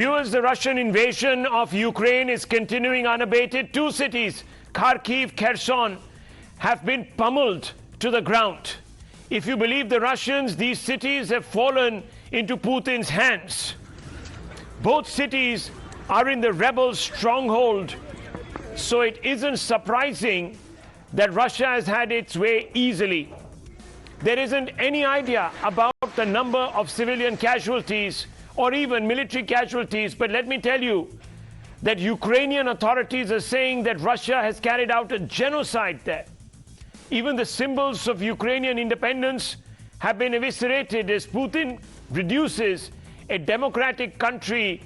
Viewers, the Russian invasion of Ukraine is continuing unabated. Two cities, Kharkiv, Kherson, have been pummeled to the ground. If you believe the Russians, these cities have fallen into Putin's hands. Both cities are in the rebel stronghold, so it isn't surprising that Russia has had its way easily. There isn't any idea about the number of civilian casualties or even military casualties, but let me tell you that Ukrainian authorities are saying that Russia has carried out a genocide there. Even the symbols of Ukrainian independence have been eviscerated as Putin reduces a democratic country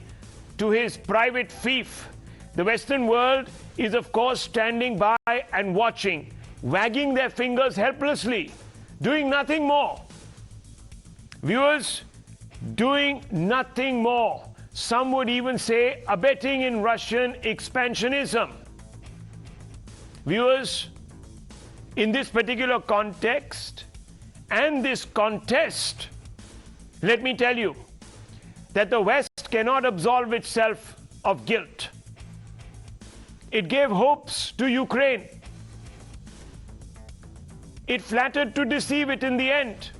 to his private fief. The Western world is, of course, standing by and watching, wagging their fingers helplessly, doing nothing more. Viewers, doing nothing more. Some would even say abetting in Russian expansionism. Viewers, in this particular context and this contest, let me tell you that the West cannot absolve itself of guilt. It gave hopes to Ukraine. It flattered to deceive it in the end.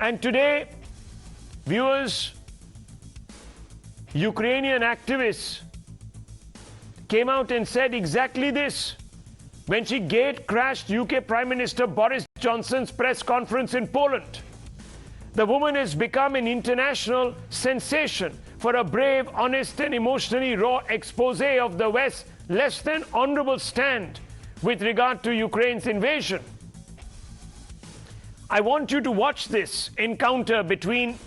And today, viewers, Ukrainian activists came out and said exactly this when she gate-crashed UK Prime Minister Boris Johnson's press conference in Poland. The woman has become an international sensation for a brave, honest and emotionally raw expose of the West's less than honorable stand with regard to Ukraine's invasion. I want you to watch this encounter between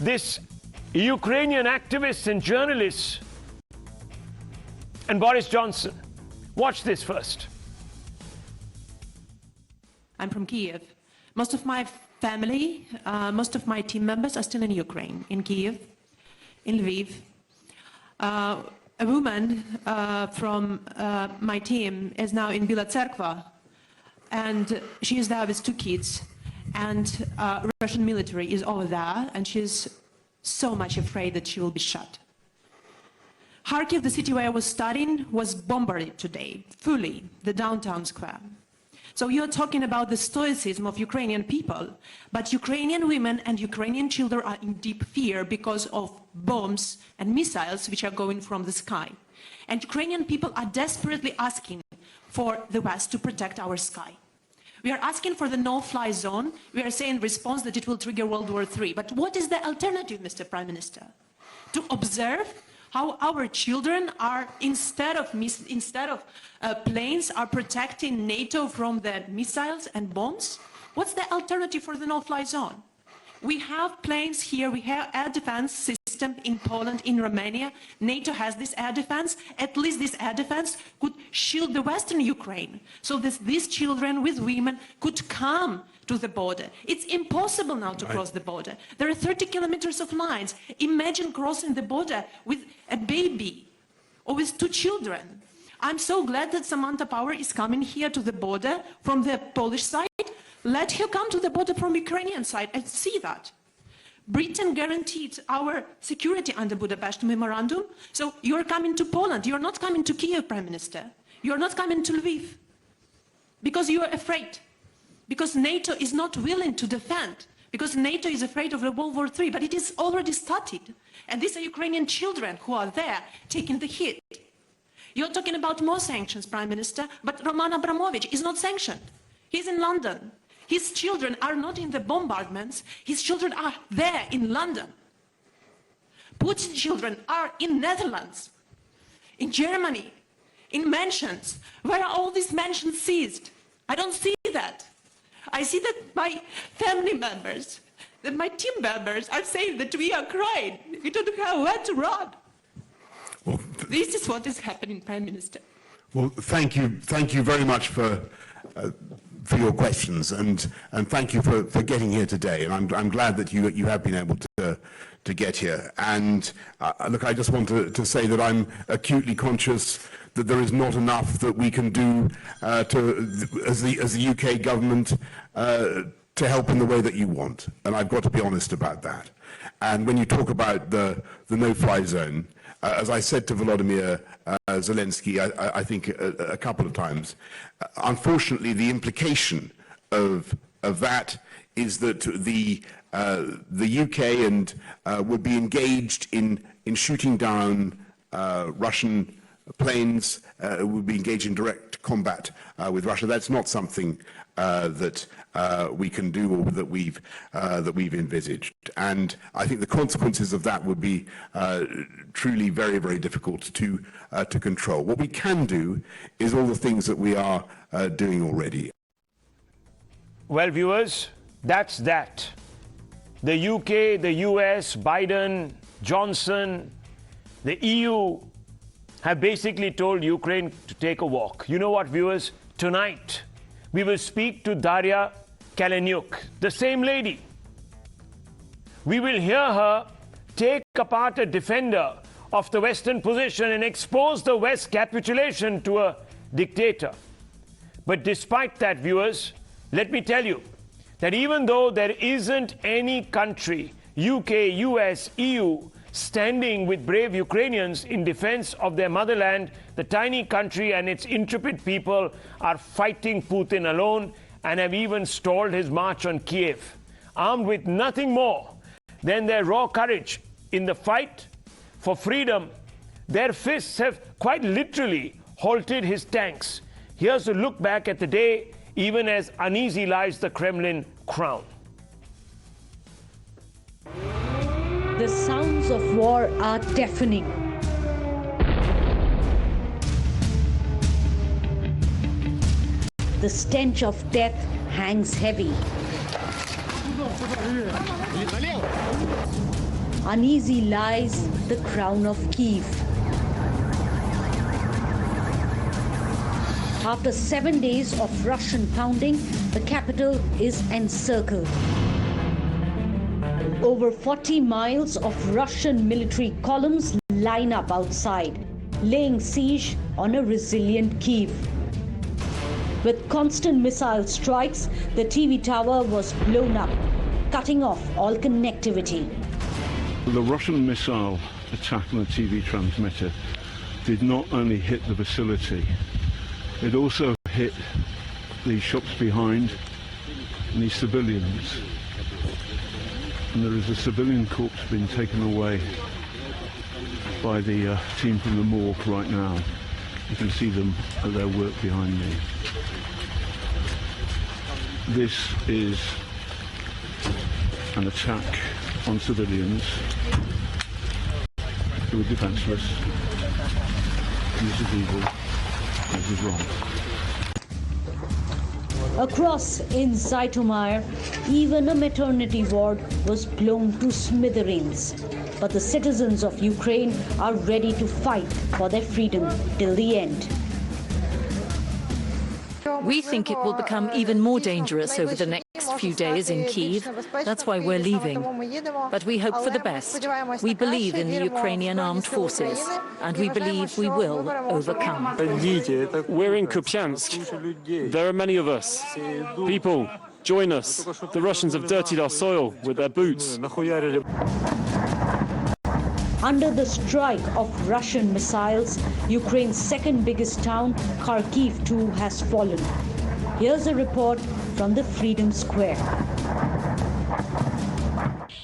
this Ukrainian activists and journalists and Boris Johnson. Watch this first. I'm from Kyiv. Most of my family, most of my team members are still in Ukraine, in Kyiv, in Lviv. A woman from my team is now in Bila Tserkva, and she is there with 2 kids, and Russian military is over there, and she's so much afraid that she will be shot. Kharkiv, the city where I was studying, was bombarded today, fully, the downtown square. So you're talking about the stoicism of Ukrainian people, but Ukrainian women and Ukrainian children are in deep fear because of bombs and missiles which are going from the sky. And Ukrainian people are desperately asking for the West to protect our sky. We are asking for the no-fly zone. We are saying in response that it will trigger World War III. But what is the alternative, Mr. Prime Minister? To observe how our children are, instead of planes, are protecting NATO from the missiles and bombs? What's the alternative for the no-fly zone? We have planes here, we have air defense system in Poland, in Romania. NATO has this air defense. At least this air defense could shield the Western Ukraine so that these children with women could come to the border. It's impossible now to cross the border. There are 30 kilometers of lines. Imagine crossing the border with a baby or with 2 children. I'm so glad that Samantha Power is coming here to the border from the Polish side. Let her come to the border from Ukrainian side and see that. Britain guaranteed our security under Budapest Memorandum. So you're coming to Poland. You're not coming to Kyiv, Prime Minister. You're not coming to Lviv because you are afraid. Because NATO is not willing to defend. Because NATO is afraid of World War III. But it is already started. And these are Ukrainian children who are there taking the hit. You're talking about more sanctions, Prime Minister, but Roman Abramovich is not sanctioned. He's in London. His children are not in the bombardments. His children are there in London. Putin's children are in Netherlands, in Germany, in mansions. Where are all these mansions seized? I don't see that. I see that my family members, that my team members are saying that we are crying. We don't have where to run. Well, this is what is happening, Prime Minister. Well, thank you very much for your questions, and thank you for getting here today. And I'm glad that you have been able to get here. And look, I just want to say that I'm acutely conscious that there is not enough that we can do as the UK government to help in the way that you want. And I've got to be honest about that. And when you talk about the no-fly zone, as I said to Volodymyr Zelensky, I think a couple of times, unfortunately the implication of that is that the UK and would be engaged in shooting down Russian planes, would be engaged in direct combat with Russia. That's not something that we can do or that we've envisaged. And I think the consequences of that would be truly very, very difficult to control. What we can do is all the things that we are doing already. Well, viewers, that's that. The UK, the US, Biden, Johnson, the EU have basically told Ukraine to take a walk. You know what, viewers? Tonight, we will speak to Daria Kaleniuk, the same lady. We will hear her take apart a defender of the Western position and expose the West's capitulation to a dictator. But despite that, viewers, let me tell you that even though there isn't any country, UK, US, EU, standing with brave Ukrainians in defense of their motherland, the tiny country and its intrepid people are fighting Putin alone and have even stalled his march on Kyiv, armed with nothing more than their raw courage in the fight for freedom. Their fists have quite literally halted his tanks. Here's a look back at the day, even as uneasy lies the Kremlin crown. The sounds of war are deafening. The stench of death hangs heavy. Uneasy lies the crown of Kyiv. After 7 days of Russian pounding, the capital is encircled. Over 40 miles of Russian military columns line up outside, laying siege on a resilient Kyiv. With constant missile strikes, the TV tower was blown up, cutting off all connectivity. The Russian missile attack on the TV transmitter did not only hit the facility, it also hit the shops behind and the civilians. And there is a civilian corpse being taken away by the team from the morgue right now. You can see them at their work behind me. This is an attack on civilians who are defenseless. This is evil. This is wrong. Across in Zhytomyr, even a maternity ward was blown to smithereens. But the citizens of Ukraine are ready to fight for their freedom till the end. We think it will become even more dangerous over the next few days in Kyiv. That's why we're leaving. But we hope for the best. We believe in the Ukrainian armed forces, and we believe we will overcome. We're in Kupiansk. There are many of us. People, join us. The Russians have dirtied our soil with their boots. Under the strike of Russian missiles, Ukraine's second biggest town, Kharkiv too, has fallen. Here's a report from the Freedom Square.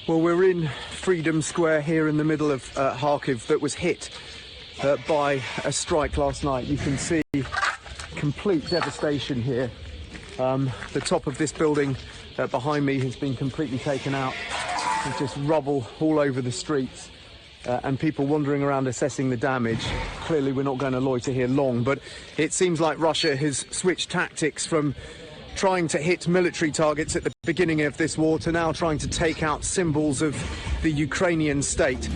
Well, we're in Freedom Square here in the middle of Kharkiv that was hit by a strike last night. You can see complete devastation here. The top of this building behind me has been completely taken out. There's just rubble all over the streets. And people wandering around assessing the damage. Clearly we're not going to loiter here long, but it seems like Russia has switched tactics from trying to hit military targets at the beginning of this war to now trying to take out symbols of the Ukrainian state.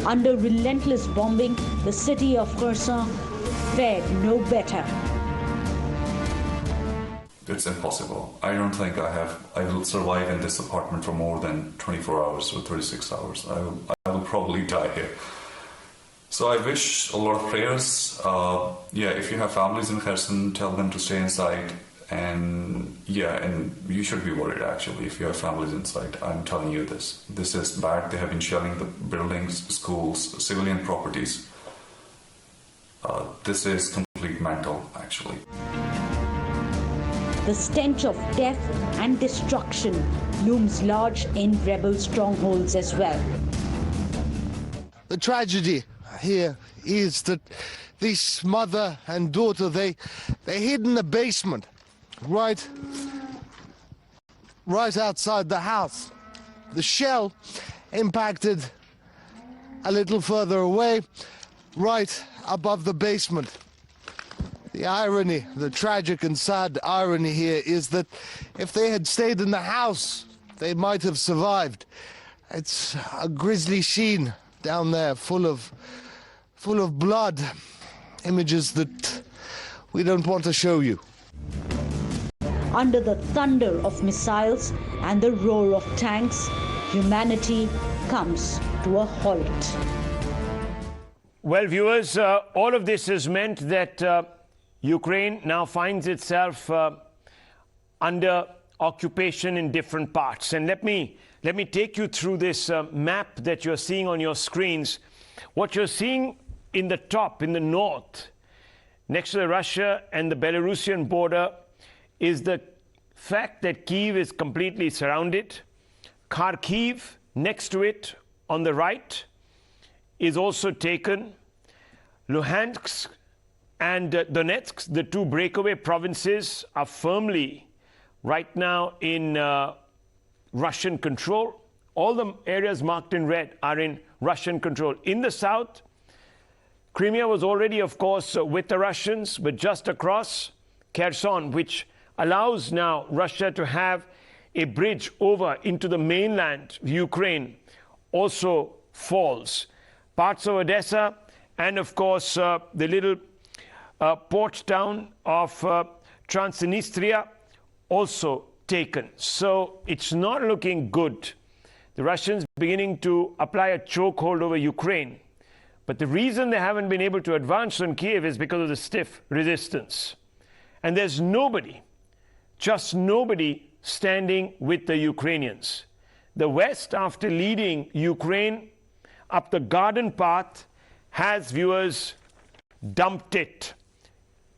Under relentless bombing, the city of Kherson fared no better. It's impossible. I don't think I will survive in this apartment for more than 24 hours or 36 hours. I will probably die here. So I wish a lot of prayers. If you have families in Kherson, tell them to stay inside. And yeah, and you should be worried actually if you have families inside. I'm telling you this. This is bad. They have been shelling the buildings, schools, civilian properties. This is complete mental, actually. The stench of death and destruction looms large in rebel strongholds as well. The tragedy here is that this mother and daughter, they hid in the basement, right outside the house. The shell impacted a little further away, right above the basement. The irony, the tragic and sad irony here is that if they had stayed in the house, they might have survived. It's a grisly scene down there, full of blood, images that we don't want to show you. Under the thunder of missiles and the roar of tanks, humanity comes to a halt. Well, viewers, all of this has meant that Ukraine now finds itself under occupation in different parts. And let me take you through this map that you're seeing on your screens. What you're seeing in the top, in the north, next to the Russia and the Belarusian border, is the fact that Kyiv is completely surrounded. Kharkiv, next to it, on the right, is also taken. Luhansk and Donetsk, the two breakaway provinces, are firmly right now in Russian control. All the areas marked in red are in Russian control. In the south, Crimea was already, of course, with the Russians, but just across, Kherson, which allows now Russia to have a bridge over into the mainland, Ukraine, also falls. Parts of Odessa and, of course, the little port town of Transnistria also taken. So it's not looking good. The Russians beginning to apply a chokehold over Ukraine. But the reason they haven't been able to advance on Kyiv is because of the stiff resistance. And there's nobody, just nobody, standing with the Ukrainians. The West, after leading Ukraine up the garden path, has, viewers, dumped it,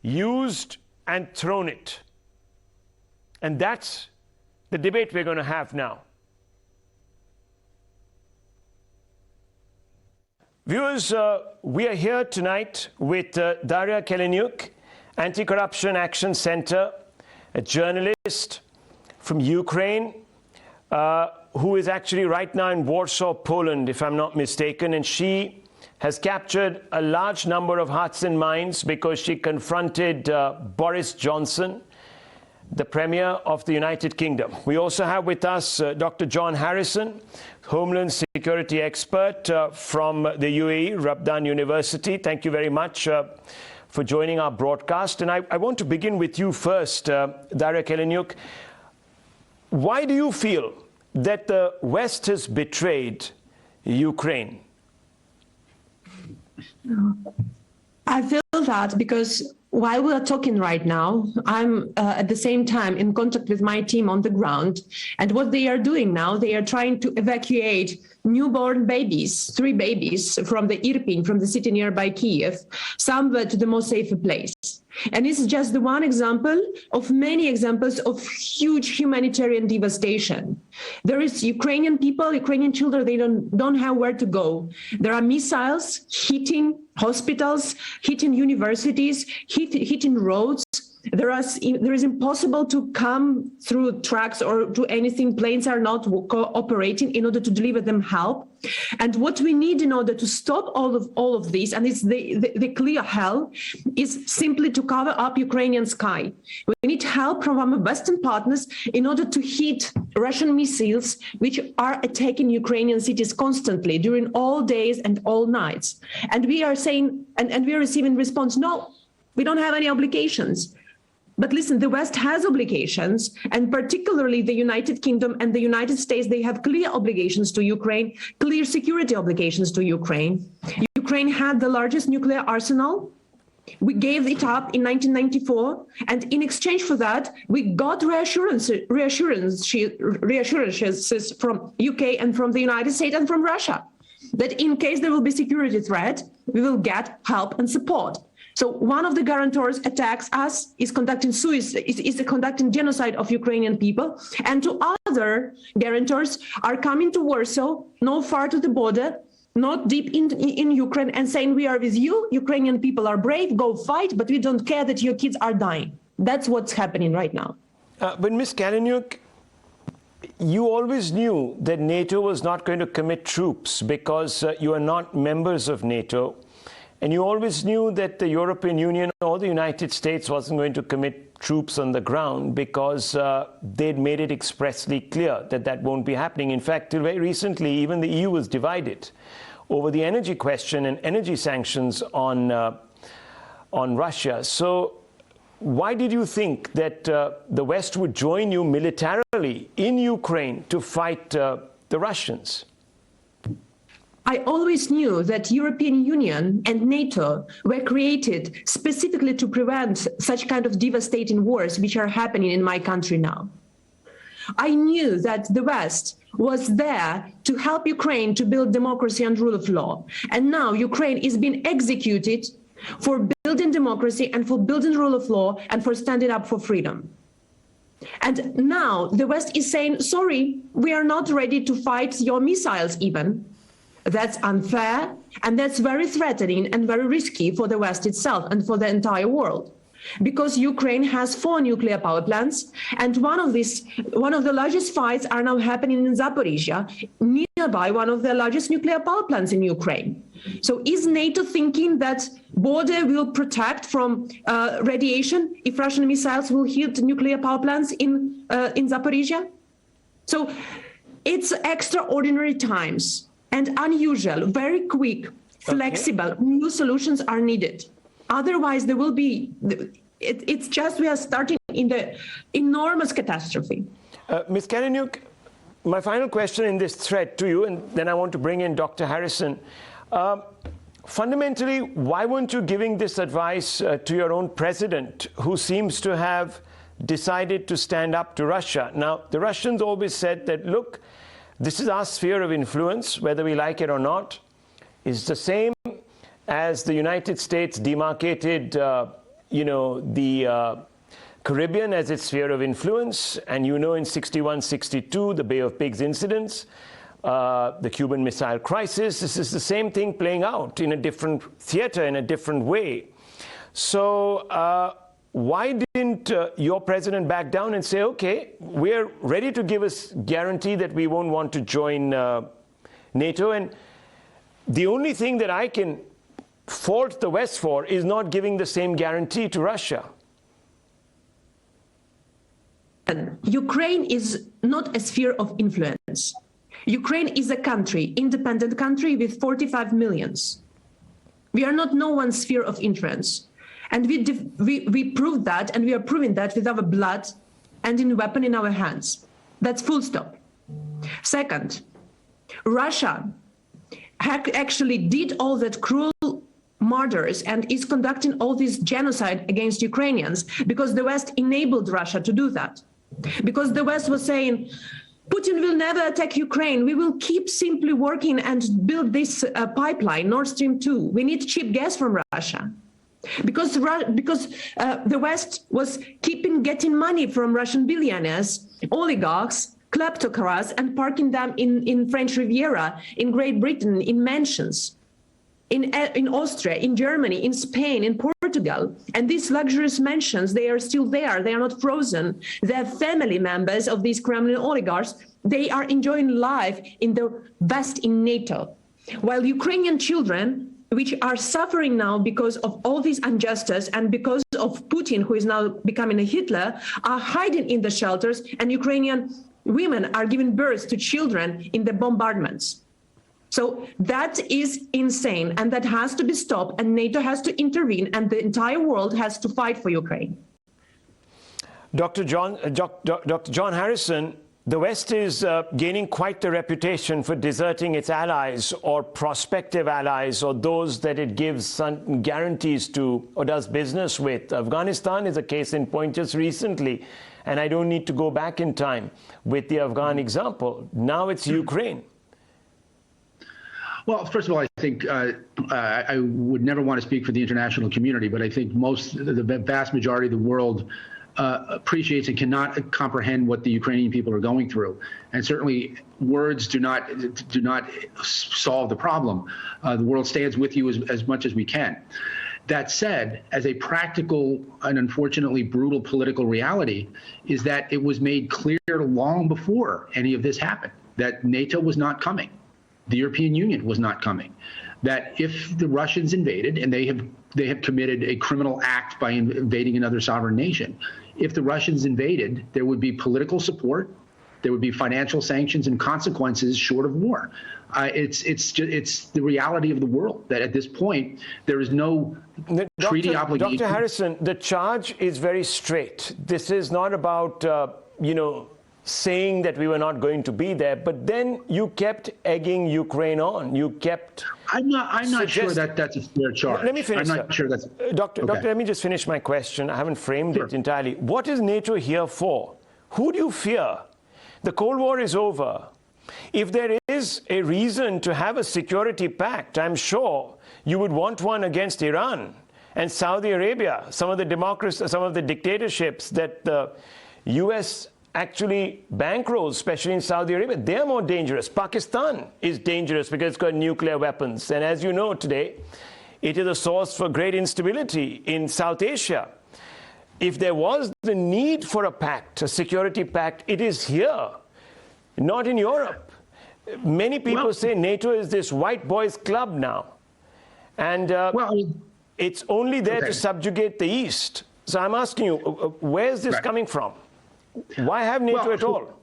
used and thrown it. And that's the debate we're going to have now. Viewers, we are here tonight with Daria Kaleniuk, Anti-Corruption Action Center, a journalist from Ukraine, who is actually right now in Warsaw, Poland, if I'm not mistaken, and she has captured a large number of hearts and minds because she confronted Boris Johnson, the Premier of the United Kingdom. We also have with us Dr. John Harrison, Homeland Security Expert from the UAE, Rabdan University. Thank you very much for joining our broadcast. And I want to begin with you first, Daria Kaleniuk. Why do you feel that the West has betrayed Ukraine? I feel that because while we are talking right now, I'm at the same time in contact with my team on the ground. And what they are doing now, they are trying to evacuate newborn babies, 3 babies from the Irpin, from the city nearby Kyiv, somewhere to the more safer place. And this is just the one example of many examples of huge humanitarian devastation. There is Ukrainian people, Ukrainian children, they don't have where to go. There are missiles hitting hospitals, hitting universities, hitting roads. There is impossible to come through trucks or to anything. Planes are not operating in order to deliver them help. And what we need in order to stop all of this, and it's the clear hell, is simply to cover up Ukrainian sky. We need help from our Western partners in order to hit Russian missiles, which are attacking Ukrainian cities constantly during all days and all nights. And we are saying, and we are receiving response, no, we don't have any obligations. But listen, the West has obligations, and particularly the United Kingdom and the United States, they have clear obligations to Ukraine, clear security obligations to Ukraine. Ukraine had the largest nuclear arsenal We gave it up in 1994, and in exchange for that, we got reassurances from UK and from the United States and from Russia that in case there will be security threat, we will get help and support. So one of the guarantors attacks us, is conducting suicide, is conducting genocide of Ukrainian people, and two other guarantors are coming to Warsaw, no far to the border, not deep in Ukraine, and saying, we are with you, Ukrainian people are brave, go fight, but we don't care that your kids are dying. That's what's happening right now. But Ms. Kaleniuk, you always knew that NATO was not going to commit troops because you are not members of NATO. And you always knew that the European Union or the United States wasn't going to commit troops on the ground because they'd made it expressly clear that that won't be happening. In fact, till very recently, even the EU was divided over the energy question and energy sanctions on Russia. So why did you think that the West would join you militarily in Ukraine to fight the Russians? I always knew that European Union and NATO were created specifically to prevent such kind of devastating wars which are happening in my country now. I knew that the West was there to help Ukraine to build democracy and rule of law. And now Ukraine is being executed for building democracy and for building rule of law and for standing up for freedom. And now the West is saying, sorry, we are not ready to fight your missiles even. That's unfair, and that's very threatening and very risky for the West itself and for the entire world. Because Ukraine has 4 nuclear power plants, and one of the largest fights are now happening in Zaporizhia, nearby one of the largest nuclear power plants in Ukraine. So is NATO thinking that border will protect from radiation if Russian missiles will hit nuclear power plants in Zaporizhia? So it's extraordinary times. And unusual, very quick, flexible, new solutions are needed. Otherwise, there will be, it's just we are starting in the enormous catastrophe. Ms. Kaleniuk, my final question in this thread to you, and then I want to bring in Dr. Harrison. Fundamentally, why weren't you giving this advice to your own president, who seems to have decided to stand up to Russia? Now, the Russians always said that, look, this is our sphere of influence, whether we like it or not. It's the same as the United States demarcated, the Caribbean as its sphere of influence. And in 61-62, the Bay of Pigs incidents, the Cuban Missile Crisis, this is the same thing playing out in a different theater, in a different way. So why didn't your president back down and say, okay, we're ready to give us guarantee that we won't want to join NATO? And the only thing that I can fault the West for is not giving the same guarantee to Russia. Ukraine is not a sphere of influence. Ukraine is a country, independent country with 45 millions. We are not no one's sphere of influence. And we proved that, and we are proving that with our blood and in weapon in our hands. That's full stop. Second, Russia actually did all that cruel murders and is conducting all this genocide against Ukrainians because the West enabled Russia to do that. Because the West was saying, Putin will never attack Ukraine. We will keep simply working and build this pipeline, Nord Stream 2. We need cheap gas from Russia. Because the West was getting money from Russian billionaires, oligarchs, kleptocrats, and parking them in French Riviera, in Great Britain, in mansions, in Austria, in Germany, in Spain, in Portugal. And these luxurious mansions, they are still there. They are not frozen. They're family members of these Kremlin oligarchs. They are enjoying life in the West, in NATO. While Ukrainian children, which are suffering now because of all this injustice and because of Putin, who is now becoming a Hitler, are hiding in the shelters, and Ukrainian women are giving birth to children in the bombardments. So that is insane, and that has to be stopped, and NATO has to intervene, and the entire world has to fight for Ukraine. Dr. John Harrison, The West is gaining quite the reputation for deserting its allies or prospective allies or those that it gives some guarantees to or does business with. Afghanistan is a case in point just recently, and I don't need to go back in time with the Afghan example. Now it's Ukraine. Well, first of all, I think I would never want to speak for the international community, but I think the vast majority of the world appreciates and cannot comprehend what the Ukrainian people are going through, and certainly words do not solve the problem. The world stands with you as much as we can. That said, as a practical and unfortunately brutal political reality, is that it was made clear long before any of this happened that NATO was not coming, the European Union was not coming, that if the Russians invaded, and they have committed a criminal act by invading another sovereign nation. If the Russians invaded, there would be political support, there would be financial sanctions and consequences short of war. It's the reality of the world that at this point there is no treaty obligation. Dr. Harrison, the charge is very straight. This is not about saying that we were not going to be there, but then you kept egging Ukraine on. You kept. I'm not sure that that's a fair charge. Let me finish. I'm not sure that's. Doctor, let me just finish my question. I haven't framed it entirely. What is NATO here for? Who do you fear? The Cold War is over. If there is a reason to have a security pact, I'm sure you would want one against Iran and Saudi Arabia, some of the dictatorships that the U.S. actually bankrolls, especially in Saudi Arabia. They're more dangerous. Pakistan is dangerous because it's got nuclear weapons. And as you know today, it is a source for great instability in South Asia. If there was the need for a pact, a security pact, it is here, not in Europe. Many people say NATO is this white boys club now. And it's only there to subjugate the East. So I'm asking you, where's this coming from? Why have NATO at all?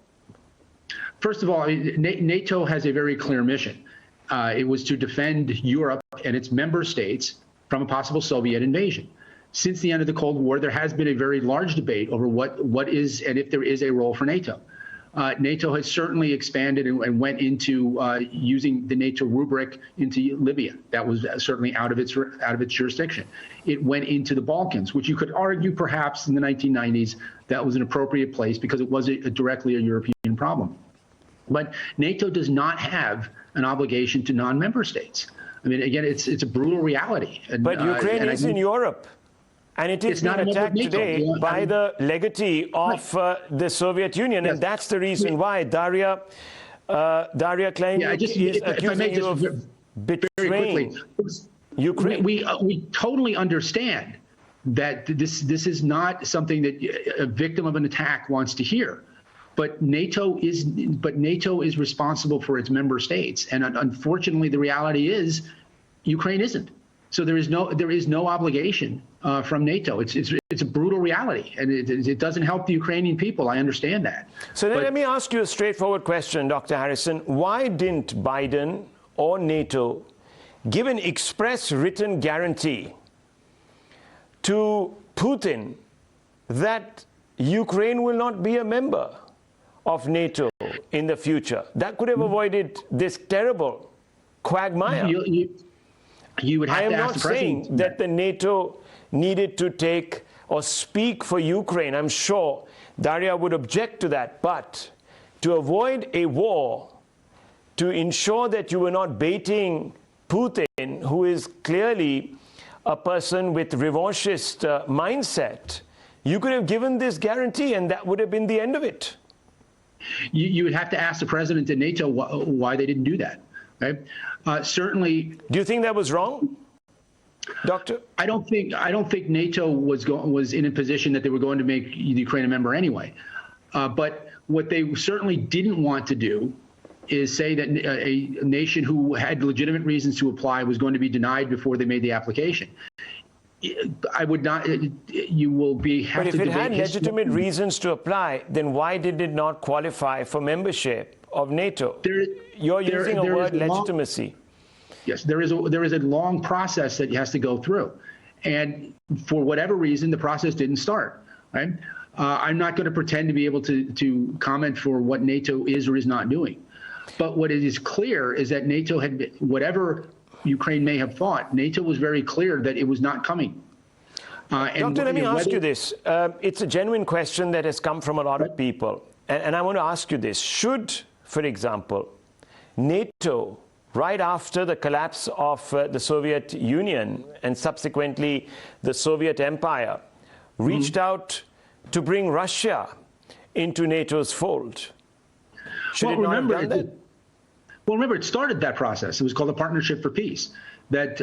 First of all, NATO has a very clear mission. It was to defend Europe and its member states from a possible Soviet invasion. Since the end of the Cold War, there has been a very large debate over what is and if there is a role for NATO. NATO has certainly expanded and went into using the NATO rubric into Libya. That was certainly out of its jurisdiction. It went into the Balkans, which you could argue perhaps in the 1990s that was an appropriate place because it was directly a European problem. But NATO does not have an obligation to non-member states. I mean, again, it's a brutal reality. But Ukraine is in Europe. And it is being attacked today by the legatee of the Soviet Union, and that's the reason why Daria Kaleniuk is accusing you of betraying Ukraine. We totally understand that this is not something that a victim of an attack wants to hear. But NATO is responsible for its member states, and unfortunately, the reality is Ukraine isn't. So there is no obligation from NATO. It's a brutal reality, and it doesn't help the Ukrainian people. I understand that. So then let me ask you a straightforward question, Dr. Harrison. Why didn't Biden or NATO give an express written guarantee to Putin that Ukraine will not be a member of NATO in the future? That could have avoided this terrible quagmire. You would have to ask the president. I am not saying that the NATO needed to take or speak for Ukraine. I'm sure Daria would object to that. But to avoid a war, to ensure that you were not baiting Putin, who is clearly a person with revanchist mindset, you could have given this guarantee and that would have been the end of it. You would have to ask the president of NATO why they didn't do that. Right? Certainly. Do you think that was wrong, Doctor? I don't think NATO was in a position that they were going to make Ukraine a member anyway. But what they certainly didn't want to do is say that a nation who had legitimate reasons to apply was going to be denied before they made the application. I would not. You will be. But if it had legitimate reasons to apply, then why did it not qualify for membership of NATO? You're using a word, legitimacy. Yes, there is a long process that has to go through, and for whatever reason, the process didn't start. Right? I'm not going to pretend to be able to comment for what NATO is or is not doing. But what it is clear is that NATO had, whatever Ukraine may have thought, NATO was very clear that it was not coming. Doctor, let me ask you this. It's a genuine question that has come from a lot of people. And I want to ask you this. Should, for example, NATO, right after the collapse of the Soviet Union and subsequently the Soviet Empire, reached out to bring Russia into NATO's fold? Should it not have done that? Well, remember, it started that process. It was called the Partnership for Peace. That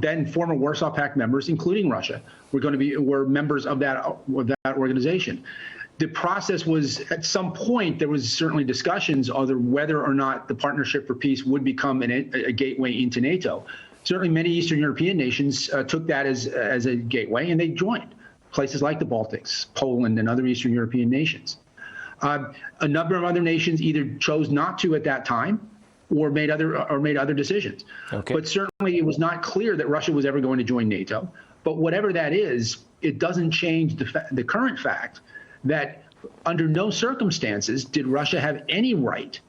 then former Warsaw Pact members, including Russia, were members of that organization. The process was, at some point, there was certainly discussions on whether or not the Partnership for Peace would become a gateway into NATO. Certainly, many Eastern European nations took that as a gateway, and they joined places like the Baltics, Poland, and other Eastern European nations. A number of other nations either chose not to at that time, or made other decisions. Okay. But certainly, it was not clear that Russia was ever going to join NATO. But whatever that is, it doesn't change the current fact that under no circumstances did Russia have any right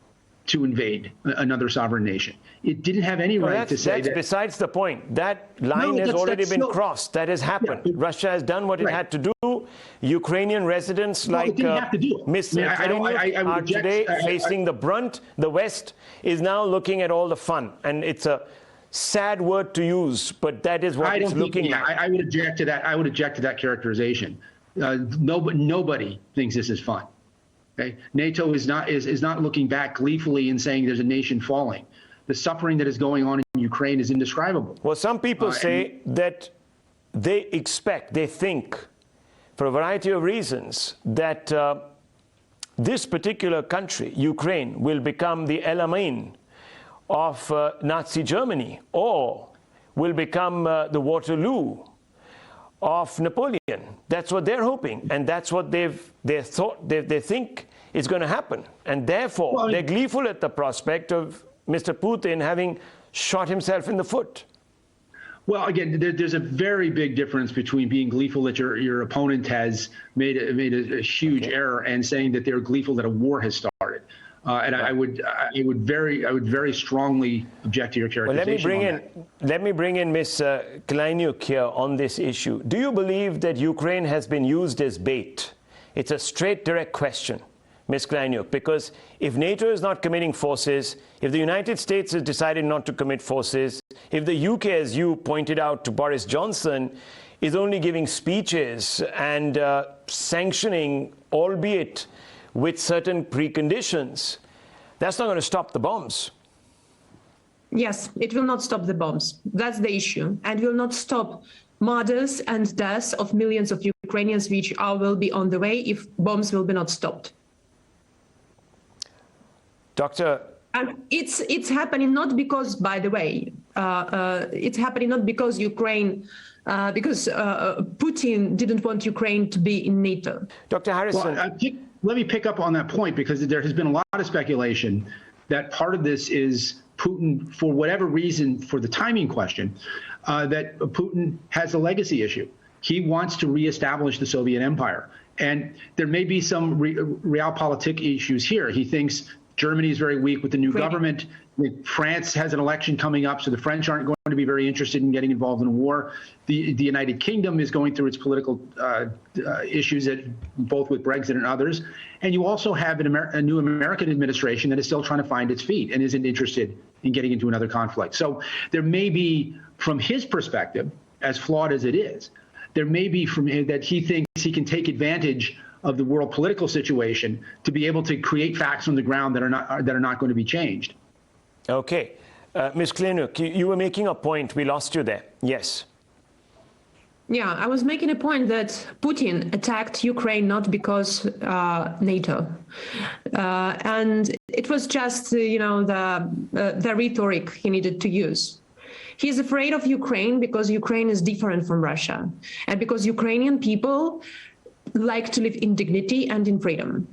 to invade another sovereign nation. It didn't have any right to say that. That's besides the point. That line has already been crossed. That has happened. Yeah. Russia has done what it had to do. Ukrainian residents like Ms. Kaleniuk are today facing the brunt. The West is now looking at all the fun. And it's a sad word to use, but that is what it's looking at. I would object to that. I would object to that characterization. Nobody thinks this is fun. Okay? NATO is not looking back gleefully and saying there's a nation falling. The suffering that is going on in Ukraine is indescribable. Well, some people say that they think, for a variety of reasons, that this particular country, Ukraine, will become the El Alamein of Nazi Germany, or will become the Waterloo of Napoleon. That's what they're hoping, and that's what they think is going to happen. And therefore, they're gleeful at the prospect of Mr. Putin having shot himself in the foot. Well, again, there's a very big difference between being gleeful that your opponent has made a huge error and saying that they're gleeful that a war has started. And I would very strongly object to your characterization. Well, let me bring in Ms. Kaleniuk here on this issue. Do you believe that Ukraine has been used as bait? It's a straight, direct question, Ms. Kaleniuk, because if NATO is not committing forces, if the United States has decided not to commit forces, if the UK, as you pointed out to Boris Johnson, is only giving speeches and sanctioning, albeit with certain preconditions, that's not going to stop the bombs. Yes, it will not stop the bombs. That's the issue. And will not stop murders and deaths of millions of Ukrainians, which will be on the way if bombs will be not stopped. Doctor? And it's happening not because, by the way, it's happening not because because Putin didn't want Ukraine to be in NATO. Dr. Harrison. Well, let me pick up on that point, because there has been a lot of speculation that part of this is Putin, for whatever reason, for the timing question, that Putin has a legacy issue. He wants to reestablish the Soviet Empire. And there may be some realpolitik issues here. He thinks Germany is very weak with the new government. France has an election coming up, so the French aren't going to be very interested in getting involved in a war. The United Kingdom is going through its political issues, both with Brexit and others. And you also have a new American administration that is still trying to find its feet and isn't interested in getting into another conflict. So there may be, from his perspective, as flawed as it is, there may be from him that he thinks he can take advantage of the world political situation to be able to create facts on the ground that are not going to be changed. Okay. Ms. Kaleniuk, you were making a point. We lost you there. Yes. Yeah, I was making a point that Putin attacked Ukraine not because NATO. And it was just, the rhetoric he needed to use. He's afraid of Ukraine because Ukraine is different from Russia, and because Ukrainian people like to live in dignity and in freedom.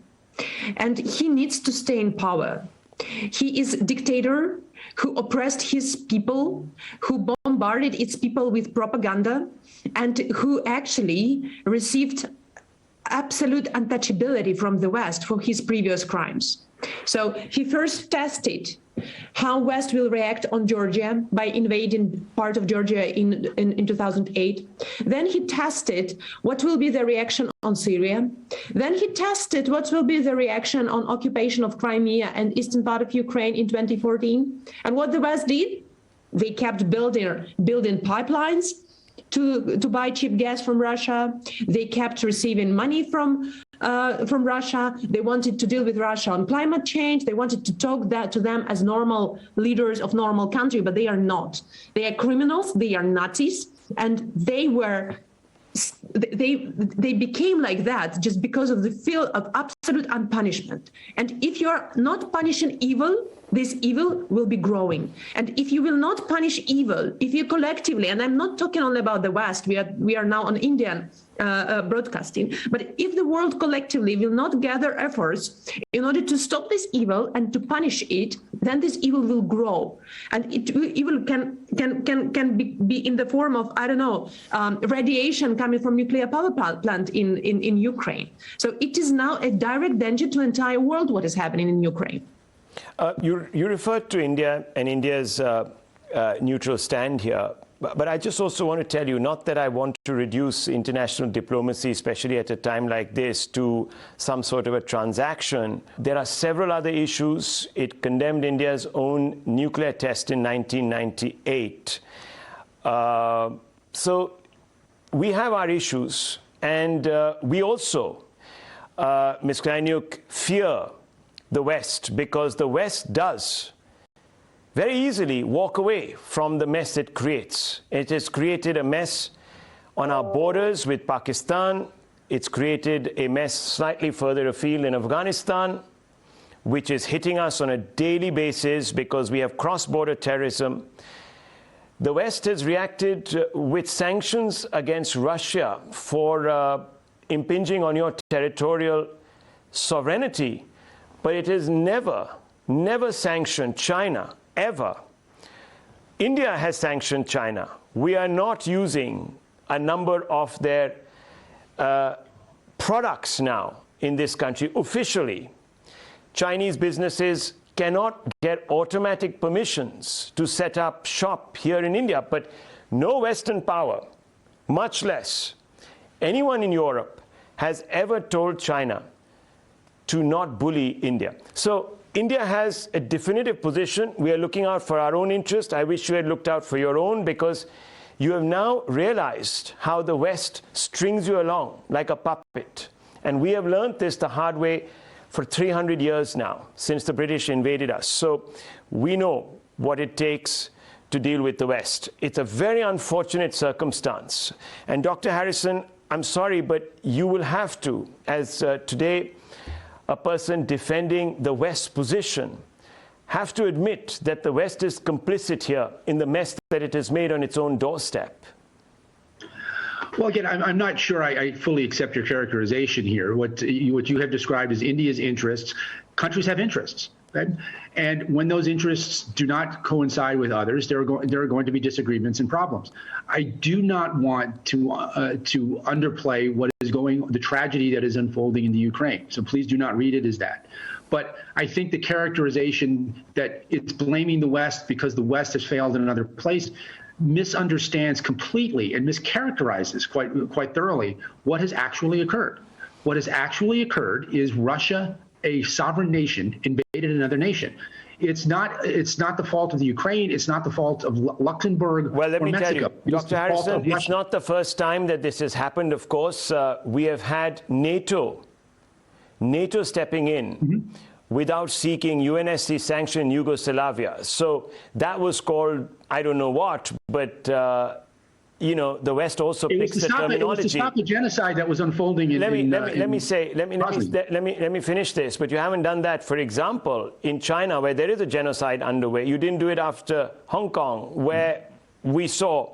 And he needs to stay in power. He is a dictator who oppressed his people, who bombarded its people with propaganda, and who actually received absolute untouchability from the West for his previous crimes. So he first tested how West will react on Georgia by invading part of Georgia in 2008. Then he tested what will be the reaction on Syria. Then he tested what will be the reaction on occupation of Crimea and eastern part of Ukraine in 2014. And what the West did? They kept building pipelines to buy cheap gas from Russia. They kept receiving money from Russia. They wanted to deal with Russia on climate change. They wanted to talk to them as normal leaders of normal country, but they are not. They are criminals. They are Nazis, and they became like that just because of the feel of absolute unpunishment. And if you are not punishing evil, this evil will be growing. And if you will not punish evil, if you collectively, and I'm not talking only about the West, we are now on Indian broadcasting, but if the world collectively will not gather efforts in order to stop this evil and to punish it, then this evil will grow. And evil can be in the form of, I don't know, radiation coming from nuclear power plant in Ukraine. So it is now a direct danger to the entire world what is happening in Ukraine. You referred to India and India's neutral stand here, but I just also want to tell you, not that I want to reduce international diplomacy, especially at a time like this, to some sort of a transaction. There are several other issues. It condemned India's own nuclear test in 1998. So we have our issues, and we also, Ms. Kaleniuk, fear the West, because the West does very easily walk away from the mess it creates. It has created a mess on our borders with Pakistan. It's created a mess slightly further afield in Afghanistan, which is hitting us on a daily basis because we have cross-border terrorism. The West has reacted with sanctions against Russia for impinging on your territorial sovereignty, but it has never sanctioned China, ever. India has sanctioned China. We are not using a number of their products now in this country officially. Chinese businesses cannot get automatic permissions to set up shop here in India, but no Western power, much less anyone in Europe, has ever told China to not bully India. So India has a definitive position. We are looking out for our own interest. I wish you had looked out for your own, because you have now realized how the West strings you along like a puppet. And we have learned this the hard way for 300 years now, since the British invaded us. So we know what it takes to deal with the West. It's a very unfortunate circumstance. And Dr. Harrison, I'm sorry, but you will have to, as today, a person defending the West's position, have to admit that the West is complicit here in the mess that it has made on its own doorstep. Well, again, I'm not sure I fully accept your characterization here. What you have described as India's interests. Countries have interests, right? And when those interests do not coincide with others, there are going to be disagreements and problems. I do not want to underplay the tragedy that is unfolding in the Ukraine. So please do not read it as that. But I think the characterization that it's blaming the West because the West has failed in another place misunderstands completely and mischaracterizes quite thoroughly what has actually occurred. What has actually occurred is Russia, a sovereign nation, invaded another nation. It's not the fault of the Ukraine. It's not the fault of Luxembourg or Mexico. Well, let me tell you, Dr. Harrison, it's not the first time that this has happened, of course. We have had NATO stepping in without seeking UNSC sanction Yugoslavia. So that was called, I don't know what, but you know, the West also picks the terminology. It was to stop the genocide that was unfolding in let me finish this. But you haven't done that, for example, in China, where there is a genocide underway. You didn't do it after Hong Kong, where we saw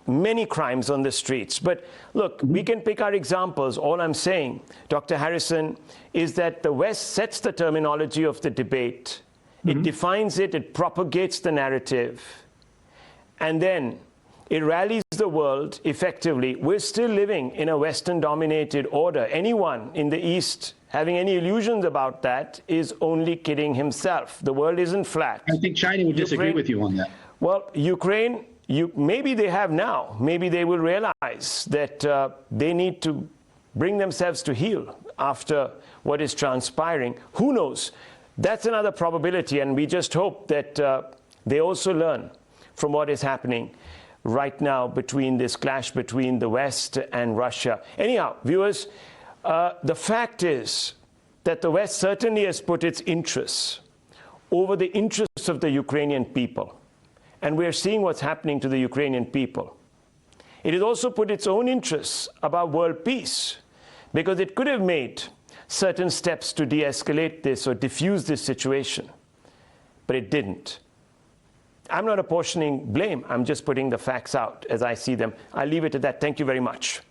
many crimes on the streets. But look, we can pick our examples. All I'm saying, Dr. Harrison, is that the West sets the terminology of the debate. It defines it, it propagates the narrative. And then It rallies the world effectively. We're still living in a Western-dominated order. Anyone in the East having any illusions about that is only kidding himself. The world isn't flat. I think China would disagree with you on that. Well, Ukraine, maybe they have now. Maybe they will realize that they need to bring themselves to heel after what is transpiring. Who knows? That's another probability, and we just hope that they also learn from what is happening right now between this clash between the West and Russia. Anyhow, viewers, the fact is that the West certainly has put its interests over the interests of the Ukrainian people. And we're seeing what's happening to the Ukrainian people. It has also put its own interests above world peace, because it could have made certain steps to de-escalate this or diffuse this situation, but it didn't. I'm not apportioning blame. I'm just putting the facts out as I see them. I'll leave it at that. Thank you very much.